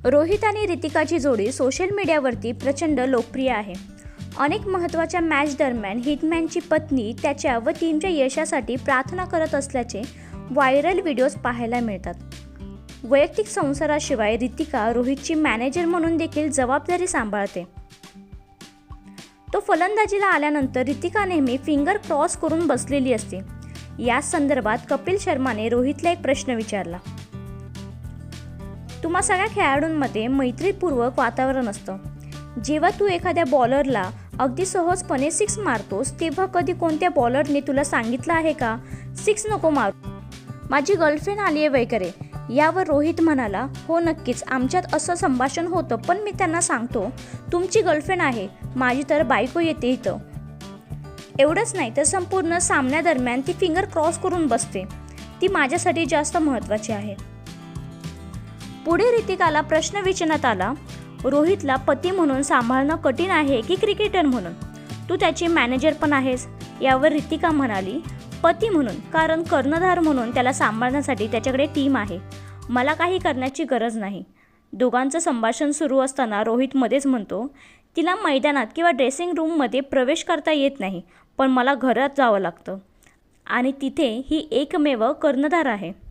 रोहित आणि रितिकाची जोडी सोशल मीडियावरती प्रचंड लोकप्रिय आहे. अनेक महत्त्वाच्या मॅच दरम्यान हिटमॅनची पत्नी त्याच्या व टीमच्या यशासाठी प्रार्थना करत असल्याचे व्हायरल व्हिडिओज पाहायला मिळतात. वैयक्तिक संसाराशिवाय रितिका रोहितची मॅनेजर म्हणून देखील जबाबदारी सांभाळते. तो फलंदाजीला आल्यानंतर रितिका नेहमी फिंगर क्रॉस करून बसलेली असते. याच संदर्भात कपिल शर्माने रोहितला एक प्रश्न विचारला. तुम्हा सगळ्या खेळाडूंमध्ये मैत्रीपूर्वक वातावरण असतं. जेव्हा तू एखाद्या बॉलरला अगदी सहजपणे सिक्स मारतोस तेव्हा कधी कोणत्या बॉलरने तुला सांगितलं आहे का, सिक्स नको मारू, माझी गर्लफ्रेंड आली आहे वगैरे? यावर रोहित म्हणाला, हो नक्कीच, आमच्यात असं संभाषण होतं, पण मी त्यांना सांगतो तुमची गर्लफ्रेंड आहे, माझी तर बायको येते इथं. एवढंच नाही तर संपूर्ण सामन्यादरम्यान ती फिंगर क्रॉस करून बसते. ती माझ्यासाठी जास्त महत्त्वाची आहे. पुढे रितिकाला प्रश्न विचारण्यात आला, रोहितला पती म्हणून सांभाळणं कठीण आहे की क्रिकेटर म्हणून? तू त्याची मॅनेजर पण आहेस. यावर रितिका म्हणाली, पती म्हणून, कारण कर्णधार म्हणून त्याला सांभाळण्यासाठी त्याच्याकडे टीम आहे. मला काही करण्याची गरज नाही. दोघांचं संभाषण सुरू असताना रोहित मध्येच म्हणतो, तिला मैदानात किंवा ड्रेसिंग रूममध्ये प्रवेश करता येत नाही, पण मला घरात जावं लागतं आणि तिथे ही एकमेव कर्णधार आहे.